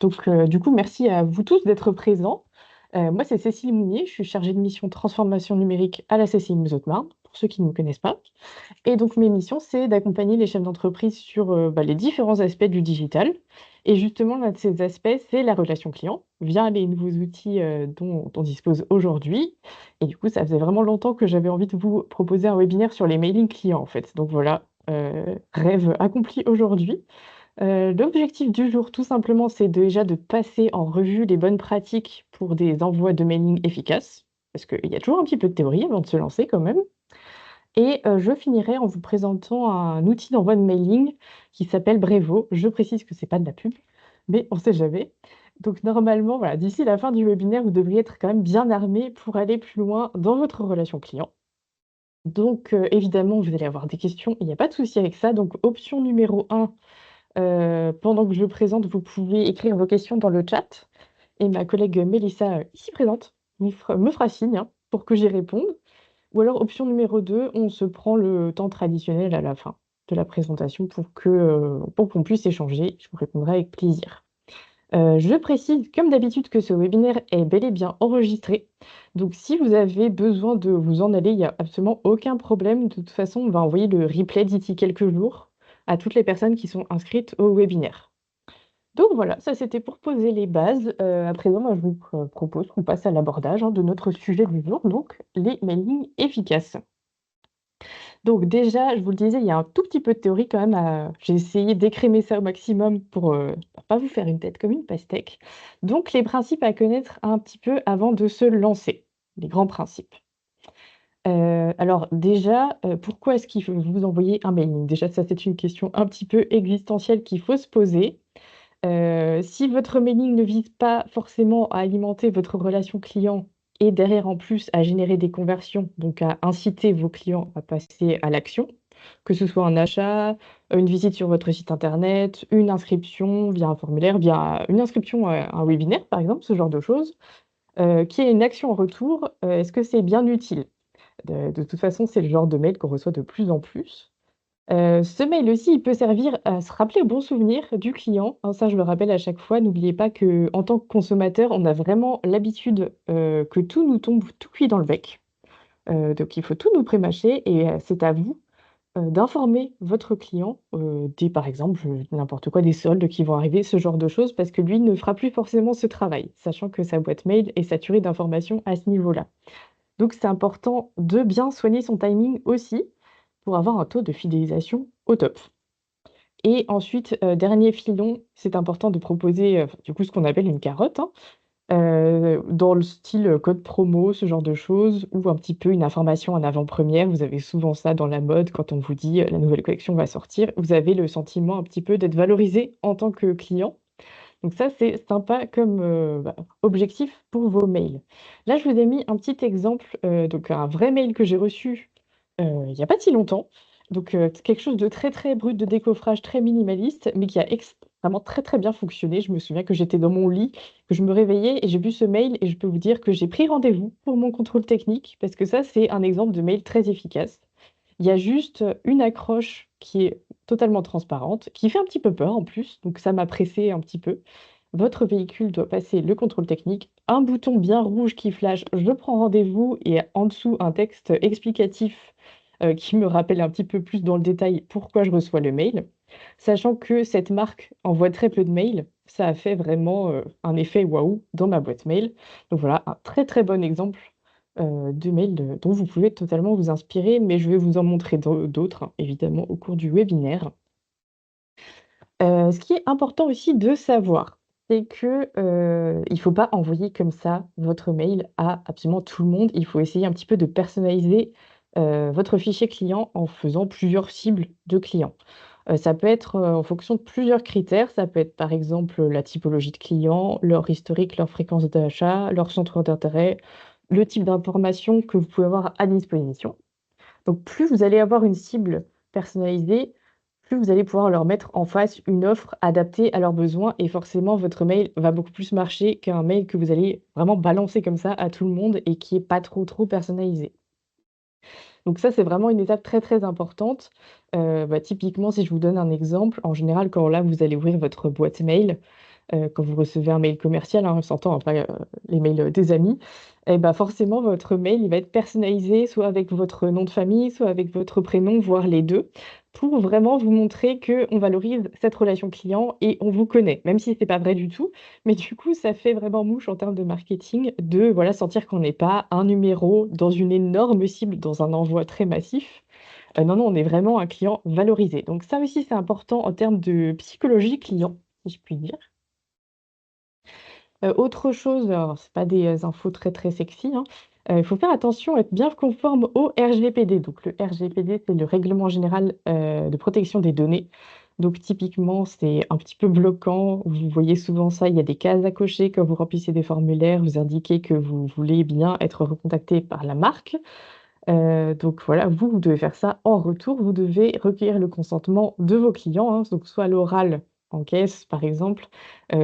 Du coup, merci à vous tous d'être présents. Moi, c'est Cécile Mounier, je suis chargée de mission transformation numérique à la CCI Meuse-Haute-Marne, pour ceux qui ne me connaissent pas. Et donc, mes missions, c'est d'accompagner les chefs d'entreprise sur les différents aspects du digital. Et justement, l'un de ces aspects, c'est la relation client, via les nouveaux outils dont on dispose aujourd'hui. Et du coup, ça faisait vraiment longtemps que j'avais envie de vous proposer un webinaire sur les mailings clients, en fait. Donc voilà, rêve accompli aujourd'hui. L'objectif du jour, tout simplement, c'est déjà de passer en revue les bonnes pratiques pour des envois de mailing efficaces, parce qu'il y a toujours un petit peu de théorie avant de se lancer quand même. Et je finirai en vous présentant un outil d'envoi de mailing qui s'appelle Brevo. Je précise que c'est pas de la pub, mais on sait jamais. Donc normalement, voilà, d'ici la fin du webinaire, vous devriez être quand même bien armé pour aller plus loin dans votre relation client. Donc évidemment, vous allez avoir des questions, il n'y a pas de souci avec ça. Donc option numéro 1. Pendant que je présente, vous pouvez écrire vos questions dans le chat et ma collègue Mélissa, ici présente, me fera signe hein, pour que j'y réponde. Ou alors, option numéro 2, on se prend le temps traditionnel à la fin de la présentation pour qu'on puisse échanger. Je vous répondrai avec plaisir. Je précise, comme d'habitude, que ce webinaire est bel et bien enregistré. Donc, si vous avez besoin de vous en aller, il n'y a absolument aucun problème. De toute façon, on va envoyer le replay d'ici quelques jours à toutes les personnes qui sont inscrites au webinaire. Donc voilà, ça c'était pour poser les bases. À présent, moi, je vous propose qu'on passe à l'abordage de notre sujet du jour, donc les mailings efficaces. Donc déjà, je vous le disais, il y a un tout petit peu de théorie quand même. J'ai essayé d'écrémer ça au maximum pour pas vous faire une tête comme une pastèque. Donc les principes à connaître un petit peu avant de se lancer, les grands principes. Alors déjà, pourquoi est-ce qu'il faut vous envoyer un mailing? Déjà, ça c'est une question un petit peu existentielle qu'il faut se poser. Si votre mailing ne vise pas forcément à alimenter votre relation client et derrière en plus à générer des conversions, donc à inciter vos clients à passer à l'action, que ce soit un achat, une visite sur votre site internet, une inscription via un formulaire, via une inscription à un webinaire par exemple, ce genre de choses, qui est une action en retour, est-ce que c'est bien utile? De toute façon, c'est le genre de mail qu'on reçoit de plus en plus. Ce mail aussi, il peut servir à se rappeler au bon souvenir du client, hein, ça je le rappelle à chaque fois. N'oubliez pas qu'en tant que consommateur, on a vraiment l'habitude, que tout nous tombe tout cuit dans le bec. Donc il faut tout nous prémâcher et c'est à vous, d'informer votre client, des par exemple, n'importe quoi, des soldes qui vont arriver, ce genre de choses, parce que lui ne fera plus forcément ce travail, sachant que sa boîte mail est saturée d'informations à ce niveau-là. Donc c'est important de bien soigner son timing aussi pour avoir un taux de fidélisation au top. Et ensuite, dernier filon, c'est important de proposer, du coup, ce qu'on appelle une carotte, hein, dans le style, code promo, ce genre de choses, ou un petit peu une information en avant-première. Vous avez souvent ça dans la mode quand on vous dit, «La nouvelle collection va sortir». Vous avez le sentiment un petit peu d'être valorisé en tant que client. Donc ça, c'est sympa comme, objectif pour vos mails. Là, je vous ai mis un petit exemple, donc un vrai mail que j'ai reçu, il n'y a pas si longtemps. Donc quelque chose de très, très brut, de décoffrage, très minimaliste, mais qui a vraiment très, très bien fonctionné. Je me souviens que j'étais dans mon lit, que je me réveillais et j'ai vu ce mail et je peux vous dire que j'ai pris rendez-vous pour mon contrôle technique parce que ça, c'est un exemple de mail très efficace. Il y a juste une accroche qui est totalement transparente, qui fait un petit peu peur en plus, donc ça m'a pressé un petit peu. Votre véhicule doit passer le contrôle technique, un bouton bien rouge qui flash «Je prends rendez-vous» et en dessous un texte explicatif qui me rappelle un petit peu plus dans le détail pourquoi je reçois le mail. Sachant que cette marque envoie très peu de mails, ça a fait vraiment un effet waouh dans ma boîte mail. Donc voilà, un très très bon exemple de mail dont vous pouvez totalement vous inspirer, mais je vais vous en montrer d'autres, hein, évidemment, au cours du webinaire. Ce qui est important aussi de savoir, c'est que, il ne faut pas envoyer comme ça votre mail à absolument tout le monde. Il faut essayer un petit peu de personnaliser, votre fichier client en faisant plusieurs cibles de clients. Ça peut être, en fonction de plusieurs critères. Ça peut être, par exemple, la typologie de client, leur historique, leur fréquence d'achat, leur centre d'intérêt, le type d'information que vous pouvez avoir à disposition. Donc plus vous allez avoir une cible personnalisée, plus vous allez pouvoir leur mettre en face une offre adaptée à leurs besoins et forcément votre mail va beaucoup plus marcher qu'un mail que vous allez vraiment balancer comme ça à tout le monde et qui est pas trop personnalisé. Donc ça, c'est vraiment une étape très, très importante. Typiquement, si je vous donne un exemple, en général, quand là, vous allez ouvrir votre boîte mail, quand vous recevez un mail commercial, hein, on s'entend, hein, pas, les mails, des amis et bah, forcément votre mail, il va être personnalisé soit avec votre nom de famille, soit avec votre prénom, voire les 2, pour vraiment vous montrer qu'on valorise cette relation client et on vous connaît. Même si c'est pas vrai du tout, mais du coup, ça fait vraiment mouche en termes de marketing de, voilà, sentir qu'on n'est pas un numéro dans une énorme cible, dans un envoi très massif. Non, non, on est vraiment un client valorisé. Donc ça aussi, c'est important en termes de psychologie client, si je puis dire. Autre chose, alors c'est pas des, infos très, très sexy, hein, il faut faire attention à être bien conforme au RGPD. Donc le RGPD, c'est le Règlement général, de protection des données. Donc typiquement, c'est un petit peu bloquant. Vous voyez souvent ça, il y a des cases à cocher quand vous remplissez des formulaires, vous indiquez que vous voulez bien être recontacté par la marque. Donc voilà, vous devez faire ça en retour. Vous devez recueillir le consentement de vos clients, hein, donc soit à l'oral en caisse, par exemple,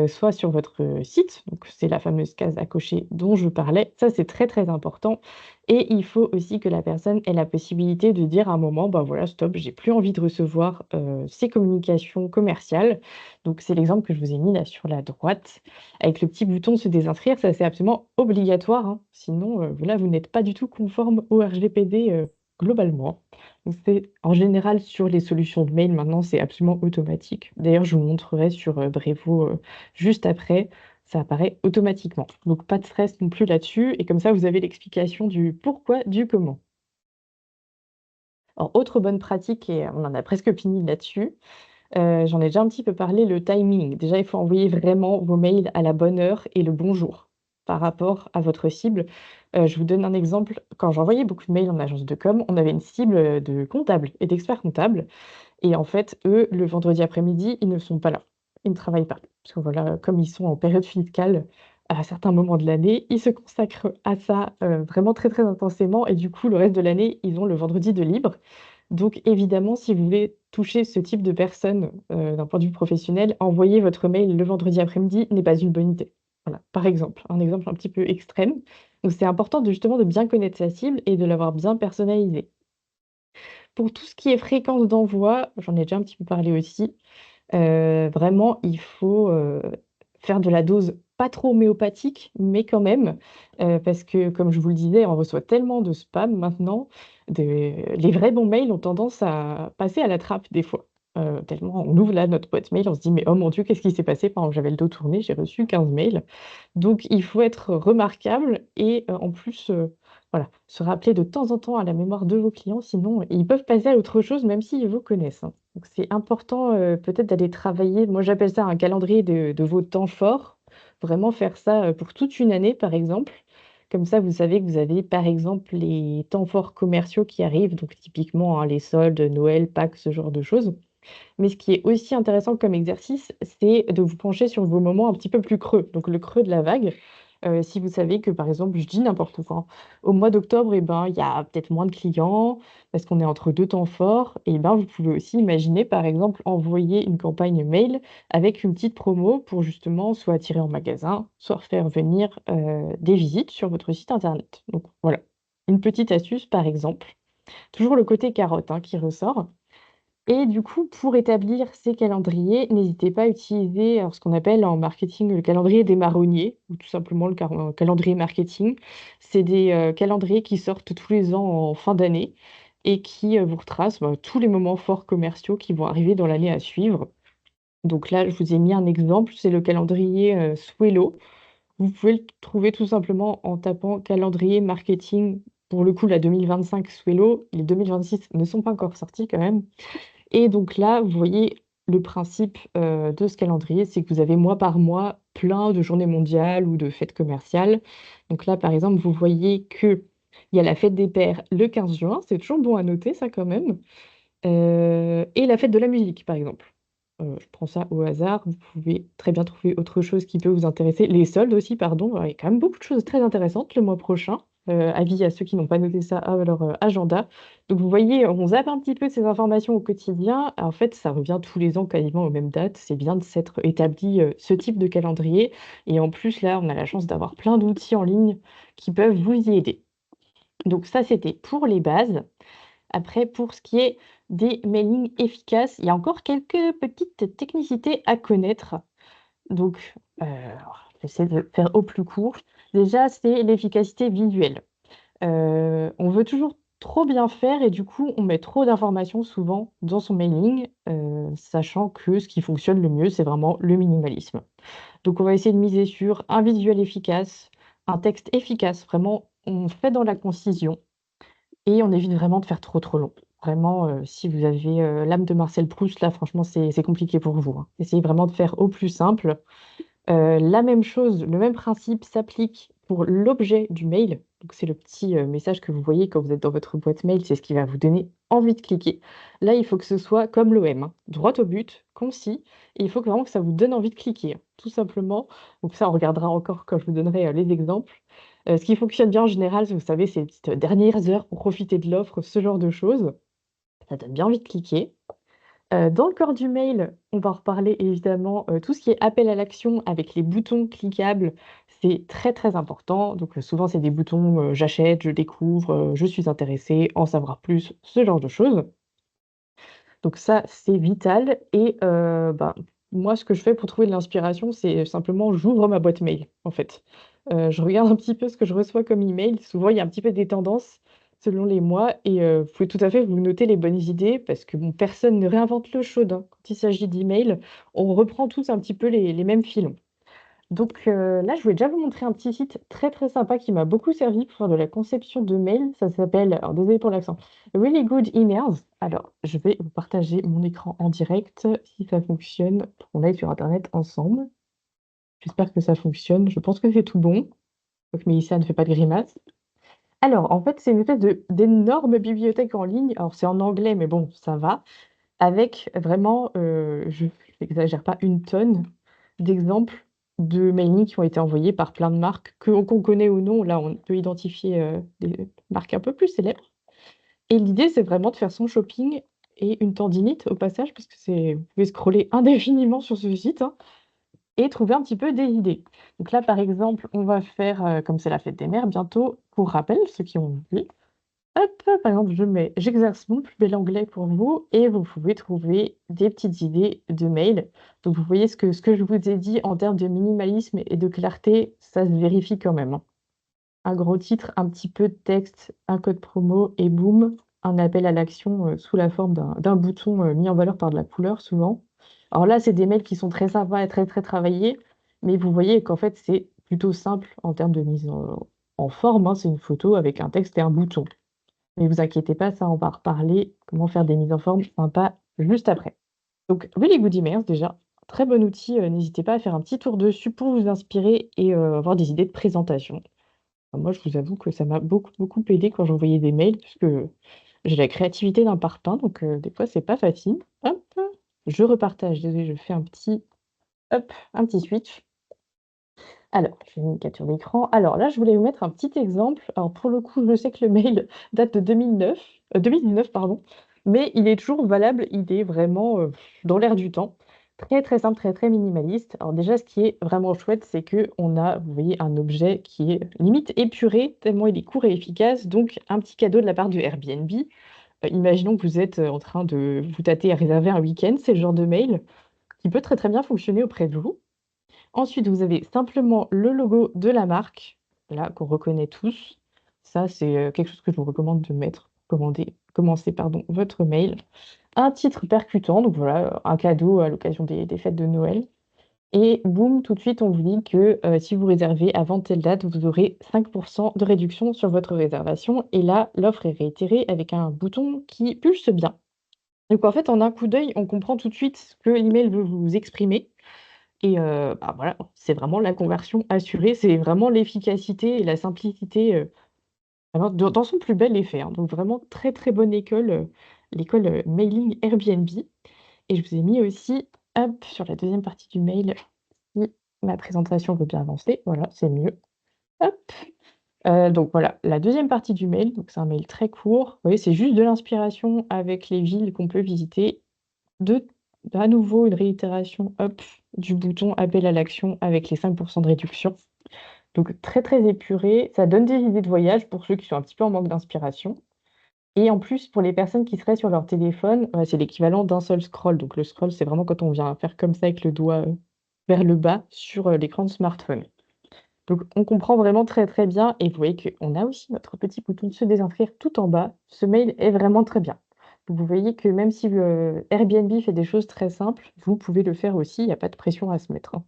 soit sur votre, site. Donc c'est la fameuse case à cocher dont je parlais. Ça, c'est très, très important et il faut aussi que la personne ait la possibilité de dire à un moment: «Bah, voilà, stop, j'ai plus envie de recevoir, ces communications commerciales». Donc c'est l'exemple que je vous ai mis là sur la droite avec le petit bouton «Se désinscrire», ça, c'est absolument obligatoire, hein. Sinon, voilà, vous n'êtes pas du tout conforme au RGPD, globalement. Donc c'est en général sur les solutions de mail maintenant, c'est absolument automatique. D'ailleurs, je vous montrerai sur, Brevo, juste après, ça apparaît automatiquement. Donc pas de stress non plus là-dessus et comme ça, vous avez l'explication du pourquoi, du comment. Alors autre bonne pratique et on en a presque fini là-dessus. J'en ai déjà un petit peu parlé, le timing. Déjà, il faut envoyer vraiment vos mails à la bonne heure et le bon jour par rapport à votre cible. Je vous donne un exemple. Quand j'envoyais beaucoup de mails en agence de com, on avait une cible, de comptables et d'experts comptables et en fait, eux, le vendredi après-midi, ils ne sont pas là. Ils ne travaillent pas. Parce que voilà, comme ils sont en période fiscale, à certains moments de l'année, ils se consacrent à ça, vraiment très, très intensément et du coup, le reste de l'année, ils ont le vendredi de libre. Donc évidemment, si vous voulez toucher ce type de personnes, d'un point de vue professionnel, envoyer votre mail le vendredi après-midi n'est pas une bonne idée. Voilà, par exemple, un exemple un petit peu extrême. Donc c'est important de justement de bien connaître sa cible et de l'avoir bien personnalisée. Pour tout ce qui est fréquence d'envoi, j'en ai déjà un petit peu parlé aussi, vraiment il faut, faire de la dose pas trop homéopathique, mais quand même, parce que comme je vous le disais, on reçoit tellement de spam maintenant, les vrais bons mails ont tendance à passer à la trappe des fois. Tellement on ouvre là notre boîte mail, on se dit: «Mais oh mon Dieu, qu'est-ce qui s'est passé?» Par exemple, j'avais le dos tourné, j'ai reçu 15 mails. Donc il faut être remarquable et en plus, voilà, se rappeler de temps en temps à la mémoire de vos clients, sinon ils peuvent passer à autre chose même s'ils vous connaissent, hein. Donc c'est important, peut-être d'aller travailler, moi j'appelle ça un calendrier de vos temps forts. Vraiment faire ça, pour toute une année par exemple. Comme ça, vous savez que vous avez par exemple les temps forts commerciaux qui arrivent, donc typiquement, hein, les soldes, Noël, Pâques, ce genre de choses. Mais ce qui est aussi intéressant comme exercice, c'est de vous pencher sur vos moments un petit peu plus creux, donc le creux de la vague. Si vous savez que, par exemple, je dis n'importe quoi, hein, au mois d'octobre et ben, il y a peut-être moins de clients parce qu'on est entre 2 temps forts et ben, vous pouvez aussi imaginer, par exemple, envoyer une campagne mail avec une petite promo pour justement soit attirer en magasin, soit faire venir, des visites sur votre site internet. Donc voilà, une petite astuce, par exemple. Toujours le côté carotte, hein, qui ressort. Et du coup, pour établir ces calendriers, n'hésitez pas à utiliser, alors, ce qu'on appelle en marketing le calendrier des marronniers ou tout simplement le calendrier marketing. C'est des, calendriers qui sortent tous les ans en fin d'année et qui, vous retracent, bah, tous les moments forts commerciaux qui vont arriver dans l'année à suivre. Donc là, je vous ai mis un exemple, c'est le calendrier, Swello. Vous pouvez le trouver tout simplement en tapant calendrier marketing. Pour le coup, la 2025 Swello, les 2026 ne sont pas encore sortis quand même. Et donc là, vous voyez le principe, de ce calendrier, c'est que vous avez mois par mois plein de journées mondiales ou de fêtes commerciales. Donc là, par exemple, vous voyez qu'il y a la fête des pères le 15 juin, c'est toujours bon à noter ça quand même, et la fête de la musique, par exemple. Je prends ça au hasard, vous pouvez très bien trouver autre chose qui peut vous intéresser. Les soldes aussi, pardon, il y a quand même beaucoup de choses très intéressantes le mois prochain. Avis à ceux qui n'ont pas noté ça à leur, agenda. Donc vous voyez, on zappe un petit peu ces informations au quotidien. En fait, ça revient tous les ans quasiment aux mêmes dates. C'est bien de s'être établi, ce type de calendrier et en plus, là, on a la chance d'avoir plein d'outils en ligne qui peuvent vous y aider. Donc ça, c'était pour les bases. Après, pour ce qui est des mailings efficaces, il y a encore quelques petites technicités à connaître. Donc, j'essaie de faire au plus court. Déjà, c'est l'efficacité visuelle. On veut toujours trop bien faire et du coup, on met trop d'informations souvent dans son mailing, sachant que ce qui fonctionne le mieux, c'est vraiment le minimalisme. Donc, on va essayer de miser sur un visuel efficace, un texte efficace. Vraiment, on fait dans la concision et on évite vraiment de faire trop trop long. Vraiment, si vous avez l'âme de Marcel Proust, là, franchement, c'est compliqué pour vous, hein. Essayez vraiment de faire au plus simple. La même chose, le même principe s'applique pour l'objet du mail. Donc, c'est le petit message que vous voyez quand vous êtes dans votre boîte mail, c'est ce qui va vous donner envie de cliquer. Là, il faut que ce soit comme l'OM, hein, droit au but, concis, et il faut vraiment que ça vous donne envie de cliquer, hein, tout simplement. Donc ça, on regardera encore quand je vous donnerai les exemples. Ce qui fonctionne bien en général, vous savez, c'est les petites dernières heures pour profiter de l'offre, ce genre de choses. Ça donne bien envie de cliquer. Dans le corps du mail, on va reparler évidemment, tout ce qui est appel à l'action avec les boutons cliquables, c'est très, très important. Donc, souvent, c'est des boutons, j'achète, je découvre, je suis intéressé, en savoir plus, ce genre de choses. Donc ça, c'est vital et bah, moi, ce que je fais pour trouver de l'inspiration, c'est simplement j'ouvre ma boîte mail, en fait. Je regarde un petit peu ce que je reçois comme email. Souvent, il y a un petit peu des tendances selon les mois et vous pouvez tout à fait vous noter les bonnes idées parce que bon, personne ne réinvente l'eau chaude, hein. Quand il s'agit d'emails, on reprend tous un petit peu les mêmes films. Donc là, je voulais déjà vous montrer un petit site très très sympa qui m'a beaucoup servi pour faire de la conception de mails. Ça s'appelle, alors désolé pour l'accent, Really Good Emails. Alors, je vais vous partager mon écran en direct si ça fonctionne pour qu'on aille sur Internet ensemble. J'espère que ça fonctionne. Je pense que c'est tout bon. Donc Mélissa ne fait pas de grimace. Alors, en fait, c'est une espèce d'énorme bibliothèque en ligne. Alors, c'est en anglais, mais bon, ça va. Avec vraiment, je n'exagère pas, une tonne d'exemples de mailings qui ont été envoyés par plein de marques, qu'on connaît ou non. Là, on peut identifier des marques un peu plus célèbres. Et l'idée, c'est vraiment de faire son shopping et une tendinite au passage, parce que vous pouvez scroller indéfiniment sur ce site, hein, et trouver un petit peu des idées. Donc là, par exemple, on va faire, comme c'est la fête des mères bientôt, pour rappel, ceux qui ont vu. Hop, par exemple, j'exerce mon plus bel anglais pour vous et vous pouvez trouver des petites idées de mails. Donc, vous voyez ce que je vous ai dit en termes de minimalisme et de clarté, ça se vérifie quand même, hein. Un gros titre, un petit peu de texte, un code promo et boum, un appel à l'action sous la forme d'un bouton mis en valeur par de la couleur souvent. Alors là, c'est des mails qui sont très sympas et très très travaillés, mais vous voyez qu'en fait, c'est plutôt simple en termes de mise en forme, hein. C'est une photo avec un texte et un bouton. Mais vous inquiétez pas, ça, on va reparler comment faire des mises en forme sympas juste après. Donc, Really Good Emails, déjà, très bon outil. N'hésitez pas à faire un petit tour dessus pour vous inspirer et avoir des idées de présentation. Enfin, moi, je vous avoue que ça m'a beaucoup, beaucoup aidé quand j'envoyais des mails, puisque j'ai la créativité d'un parpaing, donc des fois, c'est pas facile. Hop, je repartage. Désolée, je fais un petit switch. Alors, je fais une capture d'écran. Alors là, je voulais vous mettre un petit exemple. Alors pour le coup, je sais que le mail date de 2019, pardon, mais il est toujours valable. Il est vraiment dans l'air du temps. Très très simple, très très minimaliste. Alors déjà, ce qui est vraiment chouette, c'est que on a, vous voyez, un objet qui est limite épuré, tellement il est court et efficace. Donc un petit cadeau de la part de Airbnb. Imaginons que vous êtes en train de vous tâter à réserver un week-end. C'est le genre de mail qui peut très très bien fonctionner auprès de vous. Ensuite, vous avez simplement le logo de la marque, là, qu'on reconnaît tous. Ça, c'est quelque chose que je vous recommande de mettre, commencer, pardon, votre mail. Un titre percutant, donc voilà, un cadeau à l'occasion des fêtes de Noël. Et boum, tout de suite, on vous dit que si vous réservez avant telle date, vous aurez 5% de réduction sur votre réservation. Et là, l'offre est réitérée avec un bouton qui pulse bien. Donc en fait, en un coup d'œil, on comprend tout de suite ce que l'email veut vous exprimer. Et bah, voilà, c'est vraiment la conversion assurée, c'est vraiment l'efficacité et la simplicité, vraiment dans son plus bel effet, hein. Donc vraiment très, très bonne école, l'école, mailing Airbnb et je vous ai mis aussi, hop, sur la deuxième partie du mail, si ma présentation veut bien avancer, voilà, c'est mieux. Hop, donc voilà, la deuxième partie du mail, donc c'est un mail très court. Vous voyez, c'est juste de l'inspiration avec les villes qu'on peut visiter. De à nouveau une réitération, hop, du bouton appel à l'action avec les 5% de réduction. Donc très, très épuré. Ça donne des idées de voyage pour ceux qui sont un petit peu en manque d'inspiration et en plus, pour les personnes qui seraient sur leur téléphone, c'est l'équivalent d'un seul scroll. Donc le scroll, c'est vraiment quand on vient faire comme ça avec le doigt, vers le bas sur l'écran de smartphone. Donc, on comprend vraiment très, très bien et vous voyez qu'on a aussi notre petit bouton de se désinscrire tout en bas. Ce mail est vraiment très bien. Donc, vous voyez que même si Airbnb fait des choses très simples, vous pouvez le faire aussi, il n'y a pas de pression à se mettre, hein.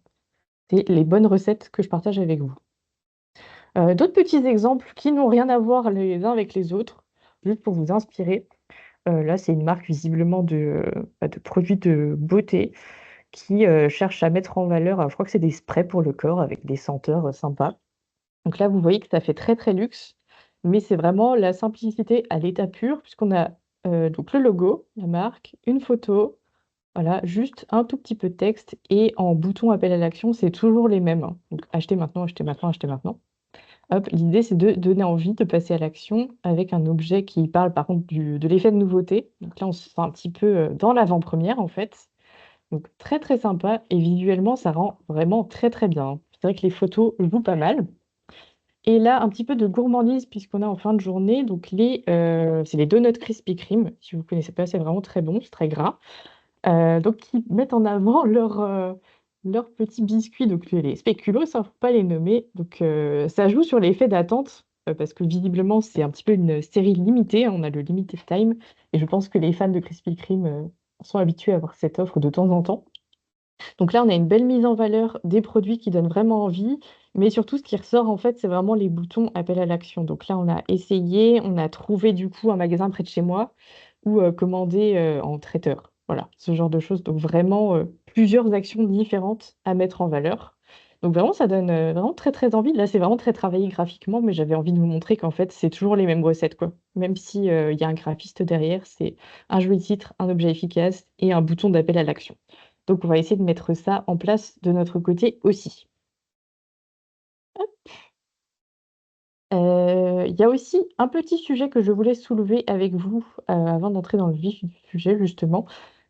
C'est les bonnes recettes que je partage avec vous. D'autres petits exemples qui n'ont rien à voir les uns avec les autres, juste pour vous inspirer. Là, c'est une marque visiblement de produits de beauté qui cherche à mettre en valeur, je crois que c'est des sprays pour le corps avec des senteurs sympas. Donc là, vous voyez que ça fait très, très luxe, mais c'est vraiment la simplicité à l'état pur puisqu'on a, donc le logo, la marque, une photo, voilà, juste un tout petit peu de texte et en bouton appel à l'action, c'est toujours les mêmes, hein. Donc achetez maintenant, achetez maintenant, achetez maintenant. Hop, l'idée, c'est de donner envie de passer à l'action avec un objet qui parle par contre de l'effet de nouveauté. Donc là, on se sent un petit peu, dans l'avant-première en fait. Donc très, très sympa et visuellement, ça rend vraiment très, très bien, hein. C'est vrai que les photos jouent pas mal. Et là, un petit peu de gourmandise puisqu'on est en fin de journée, donc c'est les donuts Krispy Kreme. Si vous ne connaissez pas, c'est vraiment très bon, c'est très gras. Donc qui mettent en avant leurs petits biscuits, donc les spéculoos, ça, faut pas les nommer. Donc ça joue sur l'effet d'attente, parce que visiblement, c'est un petit peu une série limitée, hein, on a le limited time et je pense que les fans de Krispy Kreme, sont habitués à avoir cette offre de temps en temps. Donc là, on a une belle mise en valeur des produits qui donnent vraiment envie, mais surtout ce qui ressort en fait, c'est vraiment les boutons appel à l'action. Donc là, on a essayé, on a trouvé du coup un magasin près de chez moi ou commander en traiteur. Voilà, ce genre de choses. Donc vraiment plusieurs actions différentes à mettre en valeur. Donc vraiment, ça donne vraiment très très envie. Là, c'est vraiment très travaillé graphiquement, mais j'avais envie de vous montrer qu'en fait, c'est toujours les mêmes recettes, quoi. Même si il y a un graphiste derrière, c'est un joli titre, un objet efficace et un bouton d'appel à l'action. Donc on va essayer de mettre ça en place de notre côté aussi. Il y a aussi un petit sujet que je voulais soulever avec vous, avant d'entrer dans le vif du sujet justement.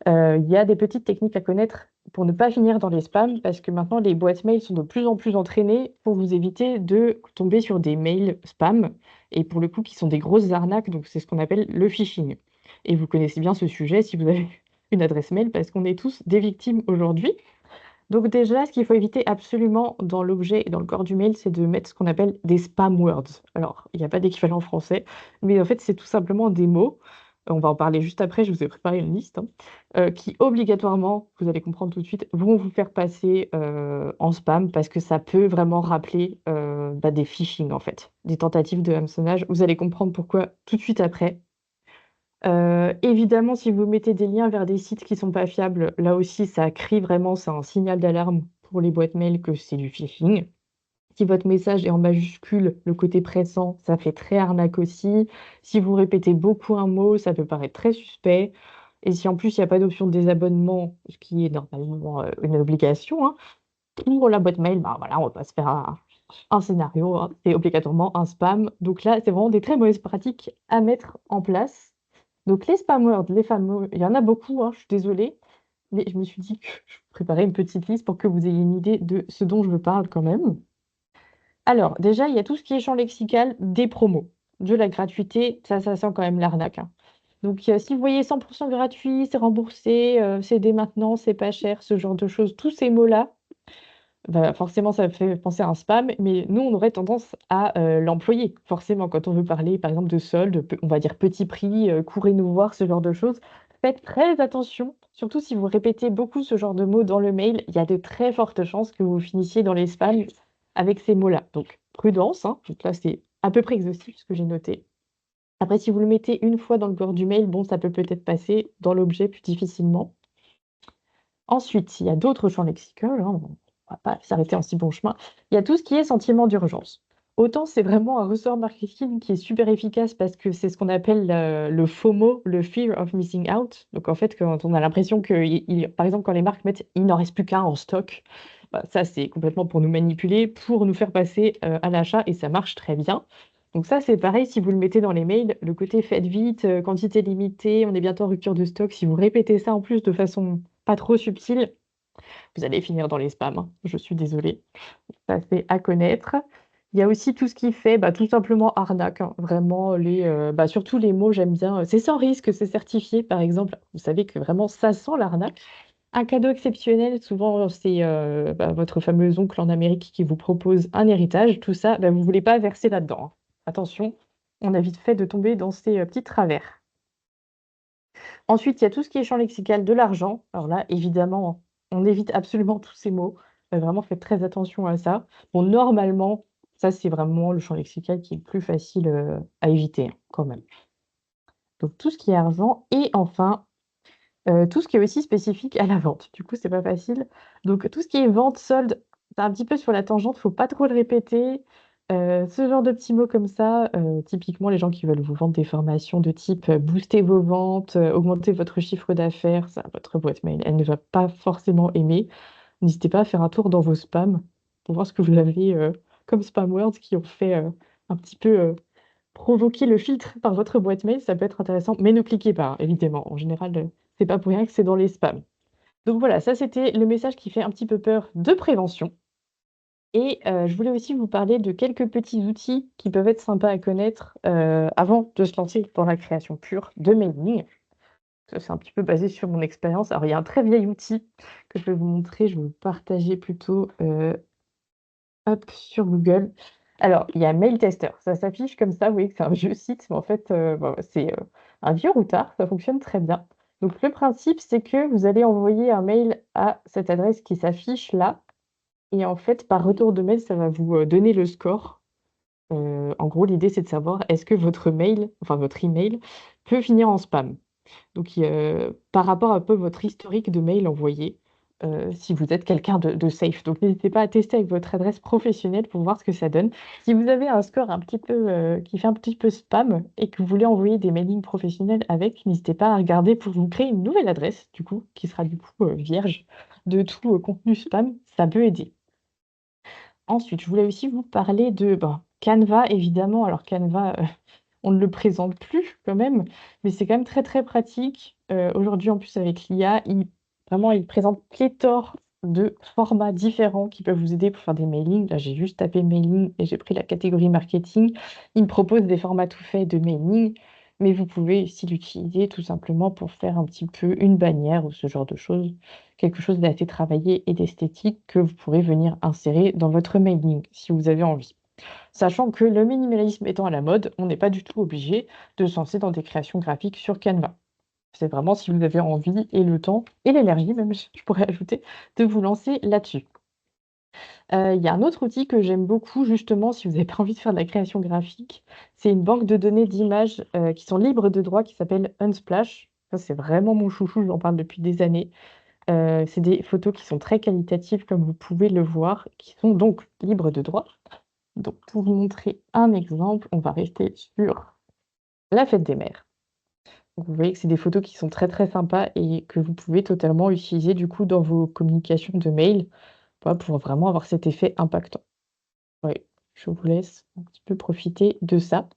Il y a des petites techniques à connaître pour ne pas finir dans les spams, parce que maintenant les boîtes mail sont de plus en plus entraînées pour vous éviter de tomber sur des mails spam et pour le coup qui sont des grosses arnaques, donc c'est ce qu'on appelle le phishing. Et vous connaissez bien ce sujet si vous avez une adresse mail parce qu'on est tous des victimes aujourd'hui. Donc déjà, ce qu'il faut éviter absolument dans l'objet et dans le corps du mail, c'est de mettre ce qu'on appelle des spam words. Alors, il n'y a pas d'équivalent français, mais en fait, c'est tout simplement des mots. On va en parler juste après, je vous ai préparé une liste, hein, qui obligatoirement, vous allez comprendre tout de suite, vont vous faire passer en spam parce que ça peut vraiment rappeler des phishing en fait, des tentatives de hameçonnage. Vous allez comprendre pourquoi tout de suite après. Évidemment, si vous mettez des liens vers des sites qui sont pas fiables, là aussi, ça crie vraiment, c'est un signal d'alarme pour les boîtes mail que c'est du phishing. Si votre message est en majuscule, le côté pressant, ça fait très arnaque aussi. Si vous répétez beaucoup un mot, ça peut paraître très suspect. Et si en plus, il n'y a pas d'option de désabonnement, ce qui est normalement une obligation, hein, pour la boîte mail, bah voilà, on va pas se faire un scénario, hein, c'est obligatoirement un spam. Donc là, c'est vraiment des très mauvaises pratiques à mettre en place. Donc les spam words, les fameux, il y en a beaucoup, hein, je suis désolée, mais je me suis dit que je préparais une petite liste pour que vous ayez une idée de ce dont je parle quand même. Alors, déjà, il y a tout ce qui est champ lexical des promos, de la gratuité, ça sent quand même l'arnaque, hein. Donc, si vous voyez 100% gratuit, c'est remboursé, c'est dès maintenant, c'est pas cher, ce genre de choses, tous ces mots-là, bah, forcément, ça fait penser à un spam, mais nous, on aurait tendance à l'employer, forcément, quand on veut parler, par exemple, de soldes, on va dire petit prix, courez nous voir, ce genre de choses. Faites très attention, surtout si vous répétez beaucoup ce genre de mots dans le mail, il y a de très fortes chances que vous finissiez dans les spams avec ces mots-là. Donc, prudence, hein. Donc là, c'est à peu près exhaustif ce que j'ai noté. Après, si vous le mettez une fois dans le corps du mail, bon, ça peut peut-être passer dans l'objet plus difficilement. Ensuite, il y a d'autres champs lexicaux, hein, on ne va pas s'arrêter en si bon chemin. Il y a tout ce qui est sentiment d'urgence. Autant c'est vraiment un ressort marketing qui est super efficace parce que c'est ce qu'on appelle le FOMO, le Fear of Missing Out. Donc en fait, quand on a l'impression que, par exemple, quand les marques mettent il n'en reste plus qu'un en stock, bah, ça c'est complètement pour nous manipuler, pour nous faire passer à l'achat et ça marche très bien. Donc ça c'est pareil si vous le mettez dans les mails, le côté faites vite, quantité limitée, on est bientôt en rupture de stock. Si vous répétez ça en plus de façon pas trop subtil, vous allez finir dans les spams, hein. Je suis désolée. Ça, c'est à connaître. Il y a aussi tout ce qui fait tout simplement arnaque, hein. Vraiment, surtout les mots, j'aime bien. C'est sans risque, c'est certifié, par exemple. Vous savez que vraiment, ça sent l'arnaque. Un cadeau exceptionnel, souvent, c'est votre fameux oncle en Amérique qui vous propose un héritage. Tout ça, vous ne voulez pas verser là-dedans, hein. Attention, on a vite fait de tomber dans ces petits travers. Ensuite, il y a tout ce qui est champ lexical de l'argent. Alors là, évidemment, on évite absolument tous ces mots. Vraiment, faites très attention à ça. Bon, normalement, ça, c'est vraiment le champ lexical qui est le plus facile à éviter, hein, quand même. Donc, tout ce qui est argent. Et enfin, tout ce qui est aussi spécifique à la vente. Du coup, c'est pas facile. Donc tout ce qui est vente, solde, c'est un petit peu sur la tangente, faut pas trop le répéter. Ce genre de petits mots comme ça, typiquement les gens qui veulent vous vendre des formations de type, booster vos ventes, augmenter votre chiffre d'affaires, ça, votre boîte mail, elle ne va pas forcément aimer. N'hésitez pas à faire un tour dans vos spams pour voir ce que vous avez, comme spam words qui ont fait, un petit peu, provoquer le filtre par votre boîte mail, ça peut être intéressant, mais ne cliquez pas, hein, évidemment. En général, c'est pas pour rien que c'est dans les spams. Donc voilà, ça c'était le message qui fait un petit peu peur de prévention. Et je voulais aussi vous parler de quelques petits outils qui peuvent être sympas à connaître, avant de se lancer dans la création pure de mailing. Ça, c'est un petit peu basé sur mon expérience. Alors, il y a un très vieil outil que je vais vous montrer. Je vais vous partager plutôt, hop, sur Google. Alors, il y a Mail Tester. Ça s'affiche comme ça, vous voyez que c'est un vieux site, mais en fait, c'est un vieux routard. Ça fonctionne très bien. Donc, le principe, c'est que vous allez envoyer un mail à cette adresse qui s'affiche là. Et en fait, par retour de mail, ça va vous donner le score. En gros, l'idée, c'est de savoir est-ce que votre mail, enfin votre email, peut finir en spam. Donc, par rapport à un peu votre historique de mail envoyé, si vous êtes quelqu'un de safe. Donc, n'hésitez pas à tester avec votre adresse professionnelle pour voir ce que ça donne. Si vous avez un score un petit peu, qui fait un petit peu spam et que vous voulez envoyer des mailings professionnels avec, n'hésitez pas à regarder pour vous créer une nouvelle adresse, du coup, qui sera du coup vierge de tout contenu spam. Ça peut aider. Ensuite, je voulais aussi vous parler de Canva, évidemment. Alors, Canva, on ne le présente plus quand même, mais c'est quand même très, très pratique. Aujourd'hui, en plus, avec l'IA, vraiment, il présente pléthore de formats différents qui peuvent vous aider pour faire des mailings. Là, j'ai juste tapé mailing et j'ai pris la catégorie marketing. Il me propose des formats tout faits de mailing, mais vous pouvez aussi l'utiliser tout simplement pour faire un petit peu une bannière ou ce genre de choses. Quelque chose d'assez travaillé et d'esthétique que vous pourrez venir insérer dans votre mailing si vous avez envie. Sachant que le minimalisme étant à la mode, on n'est pas du tout obligé de se lancer dans des créations graphiques sur Canva. C'est vraiment si vous avez envie et le temps et l'énergie même, je pourrais ajouter, de vous lancer là-dessus. Il y a un autre outil que j'aime beaucoup justement si vous n'avez pas envie de faire de la création graphique, c'est une banque de données d'images, qui sont libres de droit qui s'appelle Unsplash. Ça, c'est vraiment mon chouchou, j'en parle depuis des années. C'est des photos qui sont très qualitatives comme vous pouvez le voir, qui sont donc libres de droit. Donc, pour vous montrer un exemple, on va rester sur la fête des mères. Donc, vous voyez que c'est des photos qui sont très, très sympas et que vous pouvez totalement utiliser du coup dans vos communications de mail, voilà, pour vraiment avoir cet effet impactant. Oui, je vous laisse un petit peu profiter de ça.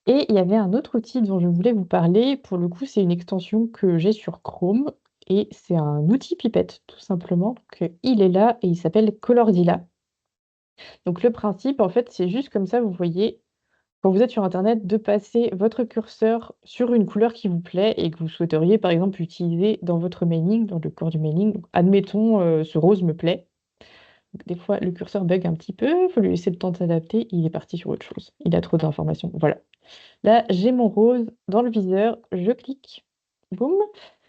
Et il y avait un autre outil dont je voulais vous parler. Pour le coup, c'est une extension que j'ai sur Chrome et c'est un outil pipette, tout simplement. Donc, il est là et il s'appelle Colordilla. Donc, le principe, en fait, c'est juste comme ça, vous voyez, quand vous êtes sur internet, de passer votre curseur sur une couleur qui vous plaît et que vous souhaiteriez, par exemple, utiliser dans votre mailing, dans le corps du mailing. Donc, admettons, ce rose me plaît. Donc, des fois, le curseur bug un petit peu, il faut lui laisser le temps de s'adapter, il est parti sur autre chose. Il a trop d'informations. Voilà. Là, j'ai mon rose dans le viseur, je clique, boum,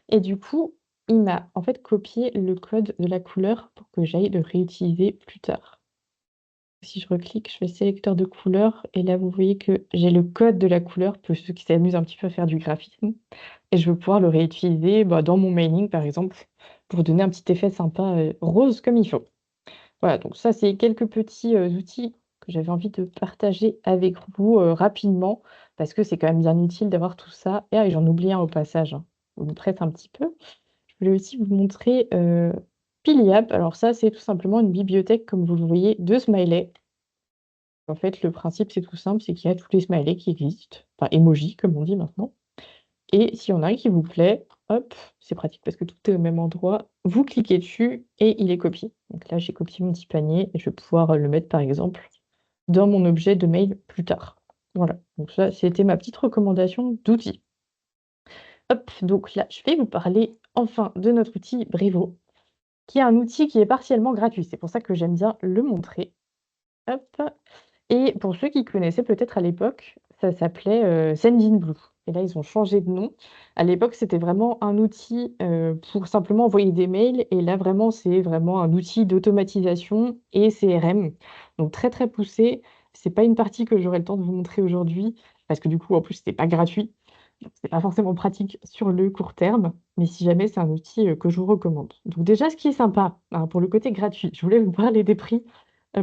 et du coup, il m'a en fait copié le code de la couleur pour que j'aille le réutiliser plus tard. Si je reclique, je fais sélecteur de couleurs et là, vous voyez que j'ai le code de la couleur pour ceux qui s'amusent un petit peu à faire du graphisme et je vais pouvoir le réutiliser, dans mon mailing, par exemple, pour donner un petit effet sympa, rose comme il faut. Voilà, donc ça, c'est quelques petits, outils que j'avais envie de partager avec vous, rapidement parce que c'est quand même bien utile d'avoir tout ça. Et j'en oublie un au passage, hein, je me prête un petit peu. Je voulais aussi vous montrer, Piliap. Alors ça, c'est tout simplement une bibliothèque, comme vous le voyez, de smileys. En fait, le principe, c'est tout simple, c'est qu'il y a tous les smileys qui existent, enfin emojis comme on dit maintenant et s'il y en a un qui vous plaît, hop, c'est pratique parce que tout est au même endroit, vous cliquez dessus et il est copié. Donc là, j'ai copié mon petit panier et je vais pouvoir, le mettre, par exemple, dans mon objet de mail plus tard. Voilà, donc ça, c'était ma petite recommandation d'outils. Hop, donc là, je vais vous parler enfin de notre outil Brevo, qui est un outil qui est partiellement gratuit. C'est pour ça que j'aime bien le montrer. Hop. Et pour ceux qui connaissaient peut-être à l'époque, ça s'appelait, Sendinblue et là, ils ont changé de nom. À l'époque, c'était vraiment un outil, pour simplement envoyer des mails et là, vraiment, c'est vraiment un outil d'automatisation et CRM, donc très, très poussé. C'est pas une partie que j'aurai le temps de vous montrer aujourd'hui parce que du coup, en plus, c'était pas gratuit, donc c'est pas forcément pratique sur le court terme, mais si jamais, c'est un outil, que je vous recommande. Donc déjà, ce qui est sympa, hein, pour le côté gratuit, je voulais vous parler des prix